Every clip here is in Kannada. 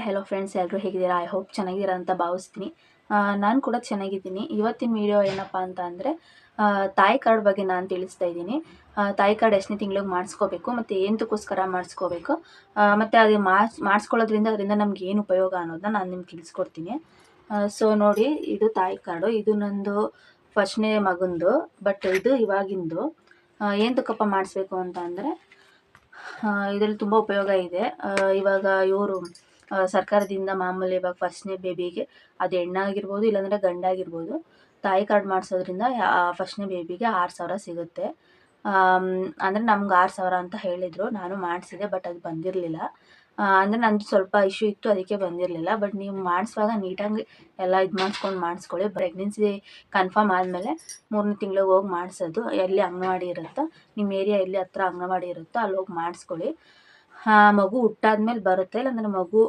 ಹೆಲೋ ಫ್ರೆಂಡ್ಸ್, ಎಲ್ಲರೂ ಹೇಗಿದ್ದೀರಾ? ಐ ಹೋಪ್ ಚೆನ್ನಾಗಿದ್ದೀರಾ ಅಂತ ಭಾವಿಸ್ತೀನಿ. ನಾನು ಕೂಡ ಚೆನ್ನಾಗಿದ್ದೀನಿ. ಇವತ್ತಿನ ವಿಡಿಯೋ ಏನಪ್ಪ ಅಂತ ಅಂದರೆ ತಾಯಿ ಕಾರ್ಡ್ ಬಗ್ಗೆ ನಾನು ತಿಳಿಸ್ತಾ ಇದ್ದೀನಿ. ತಾಯಿ ಕಾರ್ಡ್ ಎಷ್ಟನೇ ತಿಂಗಳಿಗೆ ಮಾಡಿಸ್ಕೋಬೇಕು ಮತ್ತು ಏನಕ್ಕೋಸ್ಕರ ಮಾಡಿಸ್ಕೋಬೇಕು, ಮತ್ತು ಅದು ಮಾಡಿಸ್ಕೊಳ್ಳೋದ್ರಿಂದ ಅದರಿಂದ ನಮ್ಗೆ ಏನು ಉಪಯೋಗ ಅನ್ನೋದನ್ನ ನಾನು ನಿಮ್ಗೆ ತಿಳಿಸ್ಕೊಡ್ತೀನಿ. ಸೊ ನೋಡಿ, ಇದು ತಾಯಿ ಕಾರ್ಡು. ಇದು ನಂದು ಫಸ್ಟ್ನೇ ಮಗಂದು, ಬಟ್ ಇದು ಇವಾಗಿಂದು. ಏನಕ್ಕಪ್ಪ ಮಾಡಿಸ್ಬೇಕು ಅಂತ ಅಂದರೆ ಇದರಲ್ಲಿ ತುಂಬ ಉಪಯೋಗ ಇದೆ. ಇವಾಗ ಇವರು ಸರ್ಕಾರದಿಂದ ಮಾಮೂಲಿ ಇವಾಗ ಫಸ್ಟ್ನೇ ಬೇಬಿಗೆ ಅದು ಹೆಣ್ಣಾಗಿರ್ಬೋದು ಇಲ್ಲಾಂದರೆ ಗಂಡಾಗಿರ್ಬೋದು, ತಾಯಿ ಕಾರ್ಡ್ ಮಾಡಿಸೋದ್ರಿಂದ ಫಸ್ಟ್ನೇ ಬೇಬಿಗೆ 6,000 ಸಿಗುತ್ತೆ. ಅಂದರೆ ನಮ್ಗೆ 6,000 ಅಂತ ಹೇಳಿದರು. ನಾನು ಮಾಡಿಸಿದೆ, ಬಟ್ ಅದು ಬಂದಿರಲಿಲ್ಲ. ಅಂದರೆ ನಂದು ಸ್ವಲ್ಪ ಇಶ್ಯೂ ಇತ್ತು, ಅದಕ್ಕೆ ಬಂದಿರಲಿಲ್ಲ. ಬಟ್ ನೀವು ಮಾಡಿಸುವಾಗ ನೀಟಾಗಿ ಎಲ್ಲ ಇದು ಮಾಡಿಸ್ಕೊಳ್ಳಿ. ಪ್ರೆಗ್ನೆನ್ಸಿ ಕನ್ಫರ್ಮ್ ಆದಮೇಲೆ 3ನೇ ತಿಂಗಳಿಗೆ ಹೋಗಿ ಮಾಡಿಸೋದು. ಎಲ್ಲಿ ಅಂಗನವಾಡಿ ಇರುತ್ತೋ, ನಿಮ್ಮ ಏರಿಯಾ ಎಲ್ಲಿ ಹತ್ರ ಅಂಗನವಾಡಿ ಇರುತ್ತೋ ಅಲ್ಲಿ ಹೋಗಿ ಮಾಡಿಸ್ಕೊಳ್ಳಿ. ಮಗು ಹುಟ್ಟಾದ್ಮೇಲೆ ಬರುತ್ತೆ, ಇಲ್ಲಾಂದರೆ ಮಗು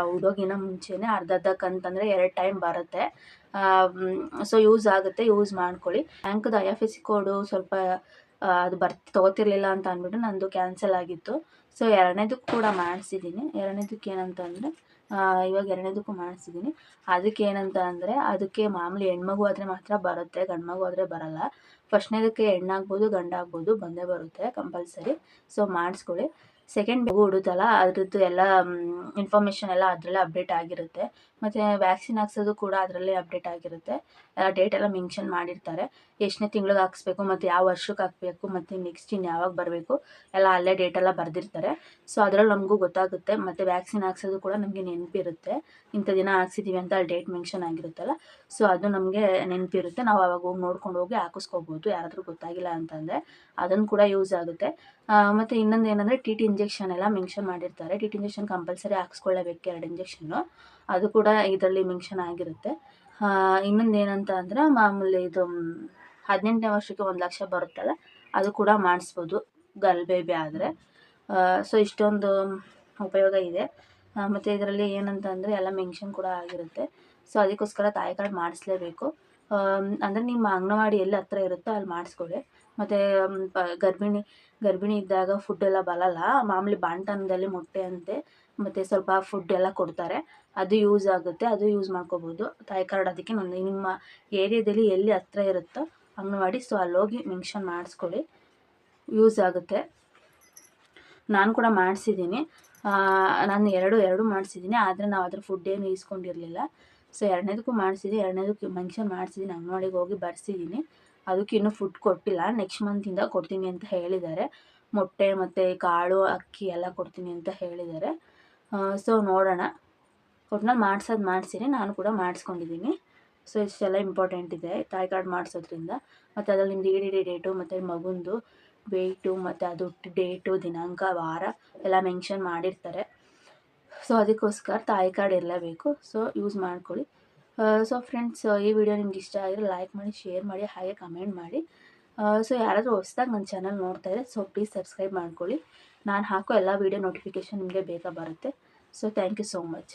ಹುಡೋಗಿನ ಮುಂಚೆನೇ ಅರ್ಧ ಕಂತಂದರೆ 2 ಟೈಮ್ ಬರುತ್ತೆ. ಸೊ ಯೂಸ್ ಆಗುತ್ತೆ, ಯೂಸ್ ಮಾಡ್ಕೊಳ್ಳಿ. ಬ್ಯಾಂಕ್ದು IFSC ಕೋಡು ಸ್ವಲ್ಪ ಅದು ತೊಗೋತಿರ್ಲಿಲ್ಲ ಅಂತ ಅಂದ್ಬಿಟ್ಟು ನಂದು ಕ್ಯಾನ್ಸಲ್ ಆಗಿತ್ತು. ಸೊ ಎರಡನೇದಕ್ಕೂ ಕೂಡ ಮಾಡಿಸಿದ್ದೀನಿ. ಎರಡನೇದಕ್ಕೆ ಏನಂತ ಅಂದರೆ ಇವಾಗ ಎರಡನೇದಕ್ಕೂ ಮಾಡಿಸಿದ್ದೀನಿ. ಅದಕ್ಕೆ ಏನಂತ ಅಂದರೆ ಅದಕ್ಕೆ ಮಾಮೂಲಿ ಹೆಣ್ಮಗು ಆದರೆ ಮಾತ್ರ ಬರುತ್ತೆ, ಗಂಡು ಮಗು ಆದರೆ ಬರಲ್ಲ. ಫಸ್ಟ್ನೇದಕ್ಕೆ ಹೆಣ್ಣಾಗ್ಬೋದು ಗಂಡಾಗ್ಬೋದು ಬಂದೇ ಬರುತ್ತೆ ಕಂಪಲ್ಸರಿ. ಸೊ ಮಾಡಿಸ್ಕೊಳ್ಳಿ. ಸೆಕೆಂಡ್ ಮಗು ಹುಡುತ್ತಲ್ಲ, ಅದ್ರದ್ದು ಎಲ್ಲ ಇನ್ಫಾರ್ಮೇಷನ್ ಎಲ್ಲ ಅದರಲ್ಲೇ ಅಪ್ಡೇಟ್ ಆಗಿರುತ್ತೆ. ಮತ್ತು ವ್ಯಾಕ್ಸಿನ್ ಹಾಕ್ಸೋದು ಕೂಡ ಅದರಲ್ಲೇ ಅಪ್ಡೇಟ್ ಆಗಿರುತ್ತೆ. ಡೇಟ್ ಎಲ್ಲ ಮೆನ್ಷನ್ ಮಾಡಿರ್ತಾರೆ. ಎಷ್ಟನೇ ತಿಂಗಳಿಗೆ ಹಾಕ್ಸ್ಬೇಕು ಮತ್ತು ಯಾವ ವರ್ಷಕ್ಕೆ ಹಾಕಬೇಕು ಮತ್ತು ನೆಕ್ಸ್ಟ್ ಇನ್ನು ಯಾವಾಗ ಬರಬೇಕು ಎಲ್ಲ ಅಲ್ಲೇ ಡೇಟೆಲ್ಲ ಬರೆದಿರ್ತಾರೆ. ಸೊ ಅದರಲ್ಲಿ ನಮಗೂ ಗೊತ್ತಾಗುತ್ತೆ. ಮತ್ತು ವ್ಯಾಕ್ಸಿನ್ ಹಾಕ್ಸೋದು ಕೂಡ ನಮಗೆ ನೆನಪಿರುತ್ತೆ. ಇಂಥ ದಿನ ಹಾಕ್ಸಿದ್ದೀವಿ ಅಂತ ಅಲ್ಲಿ ಡೇಟ್ ಮೆನ್ಷನ್ ಆಗಿರುತ್ತಲ್ಲ, ಸೊ ಅದು ನಮಗೆ ನೆನಪಿರುತ್ತೆ. ನಾವು ಅವಾಗ ಹೋಗಿ ನೋಡ್ಕೊಂಡು ಹೋಗಿ ಹಾಕಿಸ್ಕೋಬೋದು, ಯಾರಾದರೂ ಗೊತ್ತಾಗಿಲ್ಲ ಅಂತಂದರೆ. ಅದನ್ನು ಕೂಡ ಯೂಸ್ ಆಗುತ್ತೆ. ಮತ್ತು ಇನ್ನೊಂದು ಏನಂದರೆ TT ಇಂಜೆಕ್ಷನ್ ಎಲ್ಲ ಮೆನ್ಷನ್ ಮಾಡಿರ್ತಾರೆ. TT ಇಂಜೆಕ್ಷನ್ ಕಂಪಲ್ಸರಿ ಹಾಕ್ಸ್ಕೊಳ್ಳೇಬೇಕು, 2 ಇಂಜೆಕ್ಷನ್ನು. ಅದು ಕೂಡ ಇದರಲ್ಲಿ ಮೆನ್ಷನ್ ಆಗಿರುತ್ತೆ. ಇನ್ನೊಂದು ಏನಂತ ಅಂದರೆ ಮಾಮೂಲಿ ಇದು 18ನೇ ವರ್ಷಕ್ಕೆ 1 ಲಕ್ಷ ಬರುತ್ತಲ್ಲ, ಅದು ಕೂಡ ಮಾಡಿಸ್ಬೋದು ಗರ್ಲ್ ಬೇಬಿ ಆದರೆ. ಸೊ ಇಷ್ಟೊಂದು ಉಪಯೋಗ ಇದೆ. ಮತ್ತು ಇದರಲ್ಲಿ ಏನಂತ ಅಂದರೆ ಎಲ್ಲ ಮೆನ್ಷನ್ ಕೂಡ ಆಗಿರುತ್ತೆ. ಸೊ ಅದಕ್ಕೋಸ್ಕರ ತಾಯಿ ಕಾರ್ಡ್ ಮಾಡಿಸ್ಲೇಬೇಕು. ಅಂದರೆ ನಿಮ್ಮ ಅಂಗನವಾಡಿ ಎಲ್ಲಿ ಹತ್ರ ಇರುತ್ತೋ ಅಲ್ಲಿ ಮಾಡಿಸ್ಕೊಳ್ಳಿ. ಮತ್ತು ಗರ್ಭಿಣಿ ಇದ್ದಾಗ ಫುಡ್ ಎಲ್ಲ ಬರಲ್ಲ, ಮಾಮೂಲಿ ಬಾಣಂತನದಲ್ಲಿ ಮೊಟ್ಟೆ ಅಂತೆ ಮತ್ತು ಸ್ವಲ್ಪ ಫುಡ್ ಎಲ್ಲ ಕೊಡ್ತಾರೆ, ಅದು ಯೂಸ್ ಆಗುತ್ತೆ. ಅದು ಯೂಸ್ ಮಾಡ್ಕೋಬೋದು ತಾಯಿ ಕಾರ್ಡ್. ಅದಕ್ಕೆ ನಿಮ್ಮ ಏರಿಯಾದಲ್ಲಿ ಎಲ್ಲಿ ಹತ್ರ ಇರುತ್ತೋ ಅಂಗನವಾಡಿ, ಸೊ ಅಲ್ಲೋಗಿ ಮೆನ್ಷನ್ ಮಾಡಿಸ್ಕೊಳ್ಳಿ, ಯೂಸ್ ಆಗುತ್ತೆ. ನಾನು ಕೂಡ ಮಾಡಿಸಿದ್ದೀನಿ. ನಾನು ಎರಡು ಮಾಡಿಸಿದ್ದೀನಿ, ಆದರೆ ನಾವು ಅದ್ರ ಫುಡ್ ಏನು ಇಸ್ಕೊಂಡಿರಲಿಲ್ಲ. ಸೊ ಎರಡನೇದಕ್ಕೂ ಮಾಡಿಸಿದ್ದೀನಿ. ಎರಡನೇದಕ್ಕೆ ಮೆನ್ಷನ್ ಮಾಡಿಸಿದ್ದೀನಿ, ಅಂಗನವಾಡಿಗೆ ಹೋಗಿ ಬರ್ಸಿದ್ದೀನಿ. ಅದಕ್ಕೆ ಇನ್ನೂ ಫುಡ್ ಕೊಟ್ಟಿಲ್ಲ, ನೆಕ್ಸ್ಟ್ ಮಂತಿಂದ ಕೊಡ್ತೀನಿ ಅಂತ ಹೇಳಿದ್ದಾರೆ. ಮೊಟ್ಟೆ ಮತ್ತು ಕಾಳು ಅಕ್ಕಿ ಎಲ್ಲ ಕೊಡ್ತೀನಿ ಅಂತ ಹೇಳಿದ್ದಾರೆ. ಸೊ ನೋಡೋಣ. ಒಟ್ನಲ್ಲಿ ಮಾಡಿಸಿದ್ದೀನಿ, ನಾನು ಕೂಡ ಮಾಡಿಸ್ಕೊಂಡಿದ್ದೀನಿ. ಸೊ ಇಷ್ಟೆಲ್ಲ ಇಂಪಾರ್ಟೆಂಟ್ ಇದೆ ತಾಯಿ ಕಾರ್ಡ್ ಮಾಡಿಸೋದ್ರಿಂದ. ಮತ್ತು ಅದರಲ್ಲಿ ನಿಮ್ಮದು EDD ಡೇಟು ಮತ್ತು ಮಗುಂದು ವೆಯ್ಟು ಮತ್ತು ಅದು ಡೇಟು, ದಿನಾಂಕ, ವಾರ ಎಲ್ಲ ಮೆನ್ಷನ್ ಮಾಡಿರ್ತಾರೆ. ಸೊ ಅದಕ್ಕೋಸ್ಕರ ತಾಯಿ ಕಾರ್ಡ್ ಇರಲೇಬೇಕು. ಸೊ ಯೂಸ್ ಮಾಡ್ಕೊಳ್ಳಿ. ಸೊ ಫ್ರೆಂಡ್ಸ್, ಈ ವಿಡಿಯೋ ನಿಮ್ಗೆ ಇಷ್ಟ ಆಗಿದ್ರೆ ಲೈಕ್ ಮಾಡಿ, ಶೇರ್ ಮಾಡಿ, ಹಾಗೆ ಕಮೆಂಟ್ ಮಾಡಿ. ಸೊ ಯಾರಾದರೂ ಹೊಸ್ದಾಗಿ ನನ್ನ ಚಾನಲ್ ನೋಡ್ತಾ ಇದ್ದರೆ ಸೊ ಪ್ಲೀಸ್ ಸಬ್ಸ್ಕ್ರೈಬ್ ಮಾಡ್ಕೊಳ್ಳಿ. ನಾನು ಹಾಕೋ ಎಲ್ಲ ವಿಡಿಯೋ ನೋಟಿಫಿಕೇಷನ್ ನಿಮಗೆ ಬೇಗ ಬರುತ್ತೆ. So thank you so much.